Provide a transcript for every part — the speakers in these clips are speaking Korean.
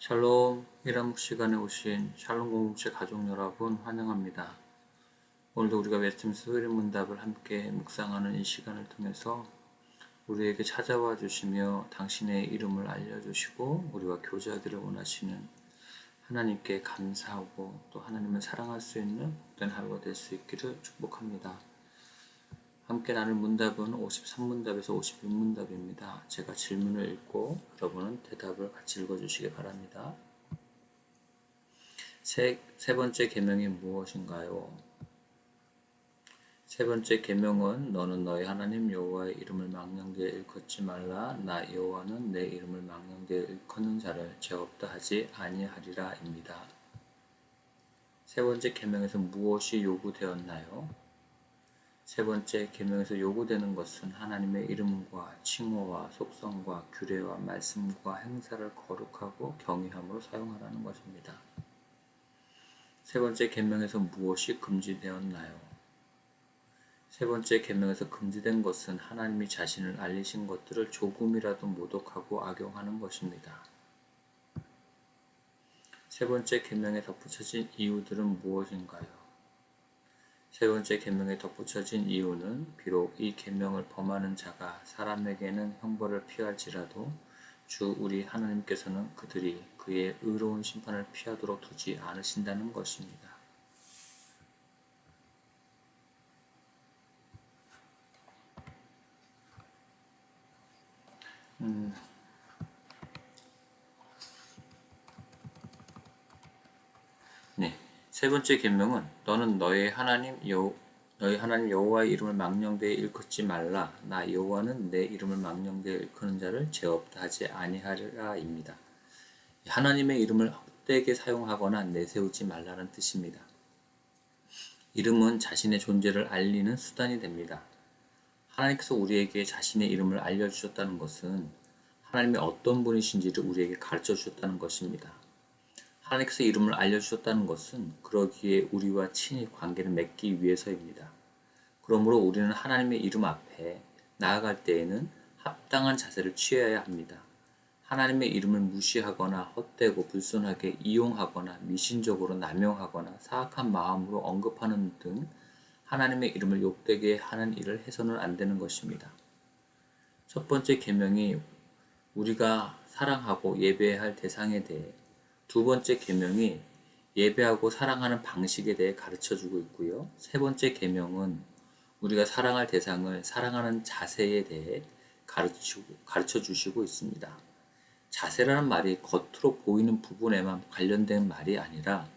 샬롬, 히라묵 시간에 오신 샬롬 공동체 가족 여러분 환영합니다. 오늘도 우리가 웨스트민스터 소일 문답을 함께 묵상하는 이 시간을 통해서 우리에게 찾아와 주시며 당신의 이름을 알려주시고 우리와 교제하기를 원하시는 하나님께 감사하고 또 하나님을 사랑할 수 있는 복된 하루가 될 수 있기를 축복합니다. 함께 나눌 문답은 53문답에서 56문답입니다. 제가 질문을 읽고 여러분은 대답을 같이 읽어주시기 바랍니다. 세 번째 계명이 무엇인가요? 세 번째 계명은 너는 너희 하나님 여호와의 이름을 망령되이 일컫지 말라. 나 여호와는 내 이름을 망령되이 일컫는 자를 죄 없다 하지 아니하리라 입니다. 세 번째 계명에서 무엇이 요구되었나요? 세 번째 계명에서 요구되는 것은 하나님의 이름과 칭호와 속성과 규례와 말씀과 행사를 거룩하고 경외함으로 사용하라는 것입니다. 세 번째 계명에서 무엇이 금지되었나요? 세 번째 계명에서 금지된 것은 하나님이 자신을 알리신 것들을 조금이라도 모독하고 악용하는 것입니다. 세 번째 계명에 덧붙여진 이유들은 무엇인가요? 세 번째 계명에 덧붙여진 이유는 비록 이 계명을 범하는 자가 사람에게는 형벌을 피할지라도 주 우리 하나님께서는 그들이 그의 의로운 심판을 피하도록 두지 않으신다는 것입니다. 네. 세 번째 계명은 너는 너희 하나님 여호와의 이름을 망령되이 일컫지 말라. 나 여호와는 내 이름을 망령되이 일컫는 자를 죄 없다 하지 아니하리라입니다. 하나님의 이름을 헛되게 사용하거나 내세우지 말라는 뜻입니다. 이름은 자신의 존재를 알리는 수단이 됩니다. 하나님께서 우리에게 자신의 이름을 알려주셨다는 것은 하나님이 어떤 분이신지를 우리에게 가르쳐 주셨다는 것입니다. 하나님께서 이름을 알려주셨다는 것은 그러기에 우리와 친히 관계를 맺기 위해서입니다. 그러므로 우리는 하나님의 이름 앞에 나아갈 때에는 합당한 자세를 취해야 합니다. 하나님의 이름을 무시하거나 헛되고 불손하게 이용하거나 미신적으로 남용하거나 사악한 마음으로 언급하는 등 하나님의 이름을 욕되게 하는 일을 해서는 안 되는 것입니다. 첫 번째 계명이 우리가 사랑하고 예배해야 할 대상에 대해, 두 번째 계명이 예배하고 사랑하는 방식에 대해 가르쳐주고 있고요. 세 번째 계명은 우리가 사랑할 대상을 사랑하는 자세에 대해 가르쳐 주시고 있습니다. 자세라는 말이 겉으로 보이는 부분에만 관련된 말이 아니라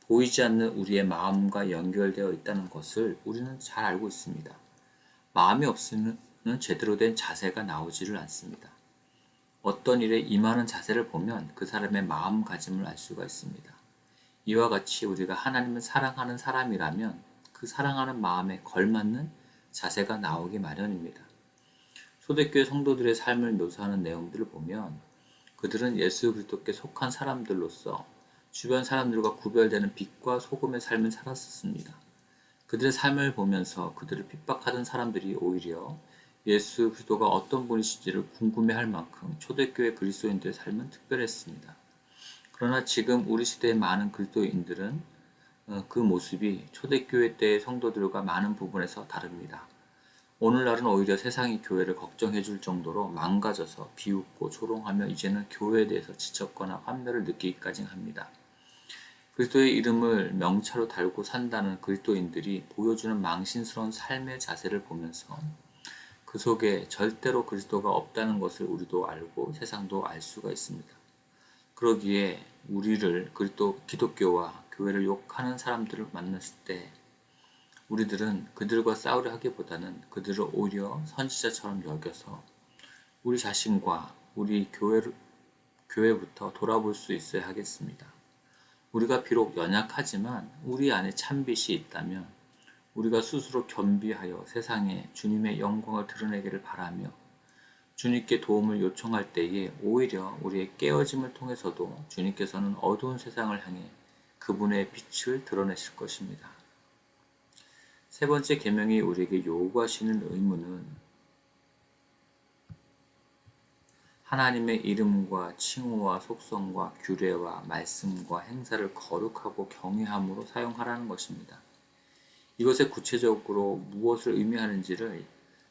보이지 않는 우리의 마음과 연결되어 있다는 것을 우리는 잘 알고 있습니다. 마음이 없으면 제대로 된 자세가 나오지를 않습니다. 어떤 일에 임하는 자세를 보면 그 사람의 마음가짐을 알 수가 있습니다. 이와 같이 우리가 하나님을 사랑하는 사람이라면 그 사랑하는 마음에 걸맞는 자세가 나오기 마련입니다. 초대교회 성도들의 삶을 묘사하는 내용들을 보면 그들은 예수 그리스도께 속한 사람들로서 주변 사람들과 구별되는 빛과 소금의 삶을 살았었습니다. 그들의 삶을 보면서 그들을 핍박하던 사람들이 오히려 예수 그리스도가 어떤 분이신지를 궁금해할 만큼 초대교회 그리스도인들의 삶은 특별했습니다. 그러나 지금 우리 시대의 많은 그리스도인들은 그 모습이 초대교회 때의 성도들과 많은 부분에서 다릅니다. 오늘날은 오히려 세상이 교회를 걱정해 줄 정도로 망가져서 비웃고 조롱하며 이제는 교회에 대해서 지쳤거나 환멸을 느끼기까지 합니다. 그리스도의 이름을 명차로 달고 산다는 그리스도인들이 보여주는 망신스러운 삶의 자세를 보면서 그 속에 절대로 그리스도가 없다는 것을 우리도 알고 세상도 알 수가 있습니다. 그러기에 우리를 기독교와 교회를 욕하는 사람들을 만났을 때 우리들은 그들과 싸우려 하기보다는 그들을 오히려 선지자처럼 여겨서 우리 자신과 우리 교회부터 돌아볼 수 있어야 하겠습니다. 우리가 비록 연약하지만 우리 안에 참빛이 있다면 우리가 스스로 겸비하여 세상에 주님의 영광을 드러내기를 바라며 주님께 도움을 요청할 때에 오히려 우리의 깨어짐을 통해서도 주님께서는 어두운 세상을 향해 그분의 빛을 드러내실 것입니다. 세 번째 계명이 우리에게 요구하시는 의무는 하나님의 이름과 칭호와 속성과 규례와 말씀과 행사를 거룩하고 경외함으로 사용하라는 것입니다. 이것에 구체적으로 무엇을 의미하는지를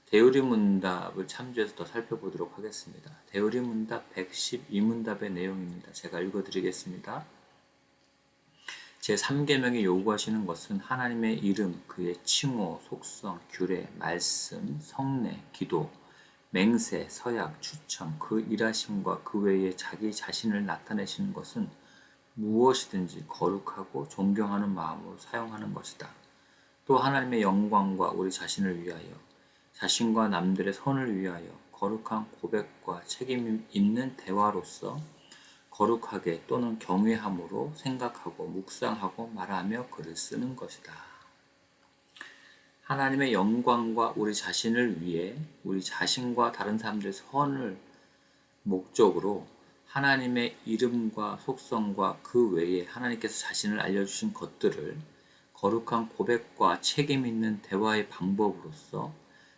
대우리문답을 참조해서 더 살펴보도록 하겠습니다. 대우리문답 112문답의 내용입니다. 제가 읽어드리겠습니다. 제3계명이 요구하시는 것은 하나님의 이름, 그의 칭호, 속성, 규례, 말씀, 성례, 기도, 맹세, 서약, 추천, 그 일하심과 그 외에 자기 자신을 나타내시는 것은 무엇이든지 거룩하고 존경하는 마음으로 사용하는 것이다. 또 하나님의 영광과 우리 자신을 위하여 자신과 남들의 선을 위하여 거룩한 고백과 책임 있는 대화로서 거룩하게 또는 경외함으로 생각하고 묵상하고 말하며 글을 쓰는 것이다. 하나님의 영광과 우리 자신을 위해 우리 자신과 다른 사람들의 선을 목적으로 하나님의 이름과 속성과 그 외에 하나님께서 자신을 알려주신 것들을 거룩한 고백과 책임 있는 대화의 방법으로서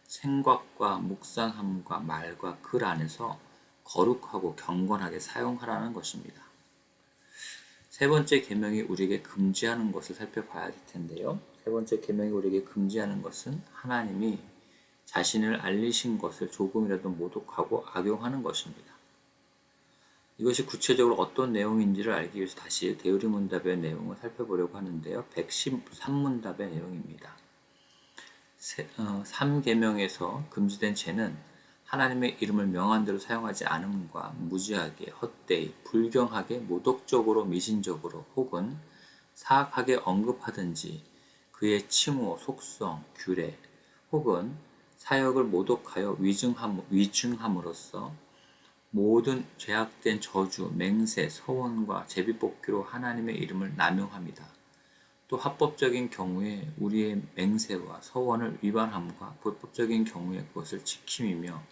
생각과 묵상함과 말과 글 안에서 거룩하고 경건하게 사용하라는 것입니다. 세 번째 계명이 우리에게 금지하는 것을 살펴봐야 할 텐데요. 세 번째 계명이 우리에게 금지하는 것은 하나님이 자신을 알리신 것을 조금이라도 모독하고 악용하는 것입니다. 이것이 구체적으로 어떤 내용인지를 알기 위해서 다시 대우리문답의 내용을 살펴보려고 하는데요. 113문답의 내용입니다. 3계명에서 금지된 죄는 하나님의 이름을 명한 대로 사용하지 않음과 무지하게, 헛되이, 불경하게, 모독적으로, 미신적으로 혹은 사악하게 언급하든지 그의 칭호, 속성, 규례 혹은 사역을 모독하여 위증함으로써 모든 죄악된 저주, 맹세, 서원과 제비뽑기로 하나님의 이름을 남용합니다. 또 합법적인 경우에 우리의 맹세와 서원을 위반함과 불법적인 경우에 그것을 지킴이며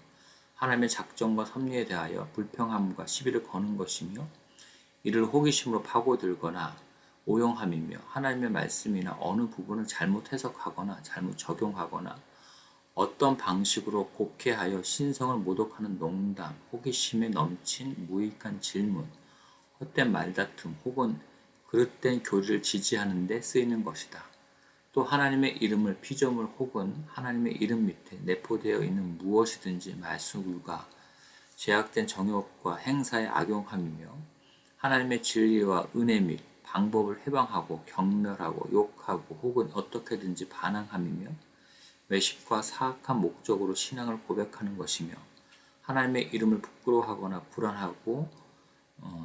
하나님의 작정과 섭리에 대하여 불평함과 시비를 거는 것이며 이를 호기심으로 파고들거나 오용함이며 하나님의 말씀이나 어느 부분을 잘못 해석하거나 잘못 적용하거나 어떤 방식으로 곡해하여 신성을 모독하는 농담, 호기심에 넘친 무익한 질문, 헛된 말다툼 혹은 그릇된 교리를 지지하는 데 쓰이는 것이다. 또 하나님의 이름을 피조물 혹은 하나님의 이름 밑에 내포되어 있는 무엇이든지 말씀과 죄악된 정욕과 행사에 악용함이며 하나님의 진리와 은혜 및 방법을 해방하고 경멸하고 욕하고 혹은 어떻게든지 반항함이며 외식과 사악한 목적으로 신앙을 고백하는 것이며 하나님의 이름을 부끄러워하거나 불안하고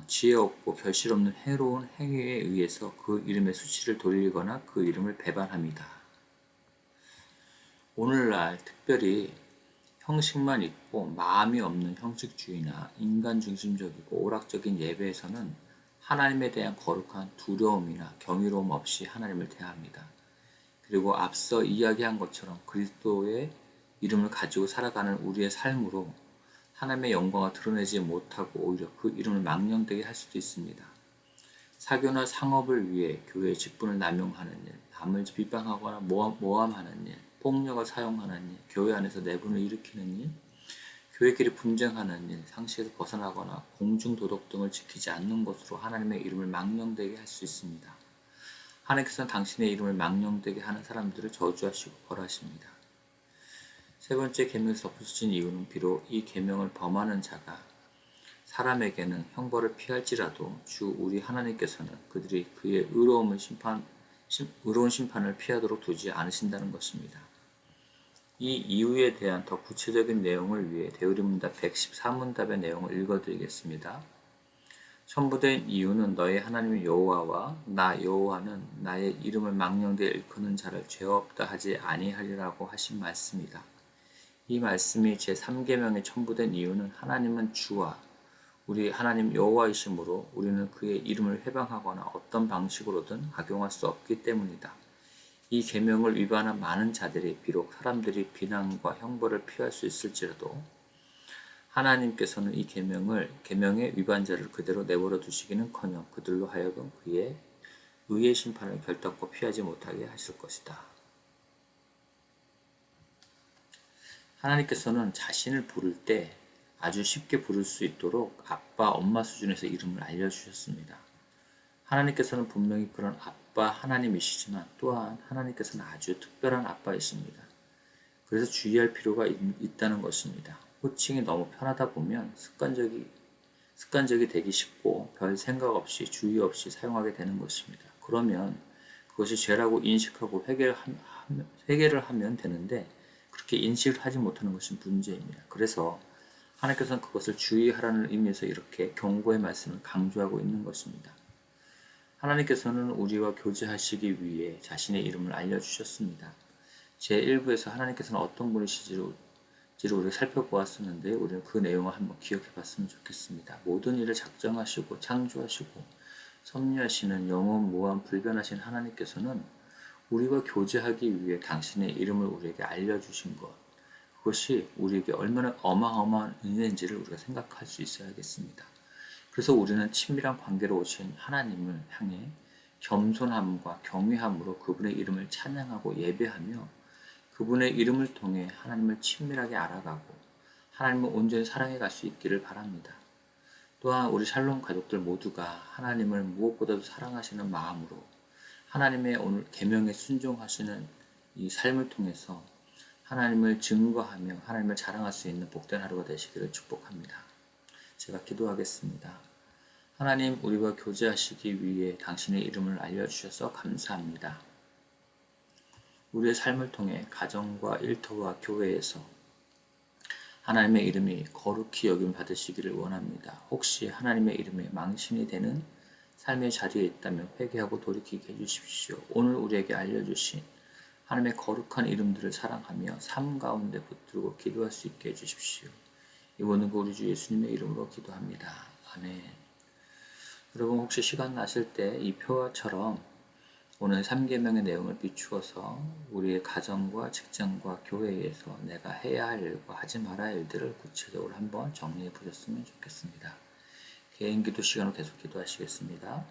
지혜 없고 결실 없는 해로운 행위에 의해서 그 이름의 수치를 돌리거나 그 이름을 배반합니다. 오늘날 특별히 형식만 있고 마음이 없는 형식주의나 인간 중심적이고 오락적인 예배에서는 하나님에 대한 거룩한 두려움이나 경이로움 없이 하나님을 대합니다. 그리고 앞서 이야기한 것처럼 그리스도의 이름을 가지고 살아가는 우리의 삶으로 하나님의 영광을 드러내지 못하고 오히려 그 이름을 망령되게 할 수도 있습니다. 사교나 상업을 위해 교회의 직분을 남용하는 일, 남을 비방하거나 모함하는 일, 폭력을 사용하는 일, 교회 안에서 내분을 일으키는 일, 교회끼리 분쟁하는 일, 상식에서 벗어나거나 공중도덕 등을 지키지 않는 것으로 하나님의 이름을 망령되게 할 수 있습니다. 하나님께서는 당신의 이름을 망령되게 하는 사람들을 저주하시고 벌하십니다. 세 번째 계명에서 덮어주신 이유는 비록 이 계명을 범하는 자가 사람에게는 형벌을 피할지라도 주 우리 하나님께서는 그들이 그의 의로운 심판을 피하도록 두지 않으신다는 것입니다. 이 이유에 대한 더 구체적인 내용을 위해 대우리문답 114문답의 내용을 읽어드리겠습니다. 첨부된 이유는 너희 하나님 여호와와 나 여호와는 나의 이름을 망령되이 일컫는 자를 죄 없다 하지 아니하리라고 하신 말씀이다. 이 말씀이 제3계명에 첨부된 이유는 하나님은 주와 우리 하나님 여호와이시므로 우리는 그의 이름을 회방하거나 어떤 방식으로든 악용할 수 없기 때문이다. 이 계명을 위반한 많은 자들이 비록 사람들이 비난과 형벌을 피할 수 있을지라도 하나님께서는 이 계명의 위반자를 그대로 내버려 두시기는커녕 그들로 하여금 그의 의의 심판을 결단코 피하지 못하게 하실 것이다. 하나님께서는 자신을 부를 때 아주 쉽게 부를 수 있도록 아빠, 엄마 수준에서 이름을 알려주셨습니다. 하나님께서는 분명히 그런 아빠 하나님이시지만 또한 하나님께서는 아주 특별한 아빠이십니다. 그래서 주의할 필요가 있다는 것입니다. 호칭이 너무 편하다 보면 습관적이 되기 쉽고 별 생각 없이 주의 없이 사용하게 되는 것입니다. 그러면 그것이 죄라고 인식하고 회개를 하면 되는데 그렇게 인식을 하지 못하는 것이 문제입니다. 그래서 하나님께서는 그것을 주의하라는 의미에서 이렇게 경고의 말씀을 강조하고 있는 것입니다. 하나님께서는 우리와 교제하시기 위해 자신의 이름을 알려주셨습니다. 제1부에서 하나님께서는 어떤 분이시지를 우리가 살펴보았었는데 우리는 그 내용을 한번 기억해 봤으면 좋겠습니다. 모든 일을 작정하시고 창조하시고 섭리하시는 영원 무한 불변하신 하나님께서는 우리와 교제하기 위해 당신의 이름을 우리에게 알려주신 것, 그것이 우리에게 얼마나 어마어마한 은혜인지를 우리가 생각할 수 있어야겠습니다. 그래서 우리는 친밀한 관계로 오신 하나님을 향해 겸손함과 경외함으로 그분의 이름을 찬양하고 예배하며 그분의 이름을 통해 하나님을 친밀하게 알아가고 하나님을 온전히 사랑해 갈 수 있기를 바랍니다. 또한 우리 샬롬 가족들 모두가 하나님을 무엇보다도 사랑하시는 마음으로 하나님의 오늘 계명에 순종하시는 이 삶을 통해서 하나님을 증거하며 하나님을 자랑할 수 있는 복된 하루가 되시기를 축복합니다. 제가 기도하겠습니다. 하나님, 우리와 교제하시기 위해 당신의 이름을 알려주셔서 감사합니다. 우리의 삶을 통해 가정과 일터와 교회에서 하나님의 이름이 거룩히 여김 받으시기를 원합니다. 혹시 하나님의 이름에 망신이 되는 삶의 자리에 있다면 회개하고 돌이키게 해주십시오. 오늘 우리에게 알려주신 하나님의 거룩한 이름들을 사랑하며 삶 가운데 붙들고 기도할 수 있게 해주십시오. 이 모든 거 우리 주 예수님의 이름으로 기도합니다. 아멘. 여러분 혹시 시간 나실 때 이 표처럼 오늘 3계명의 내용을 비추어서 우리의 가정과 직장과 교회에서 내가 해야 할 일과 하지 말아야 할 일들을 구체적으로 한번 정리해 보셨으면 좋겠습니다. 개인 기도 시간으로 계속 기도하시겠습니다.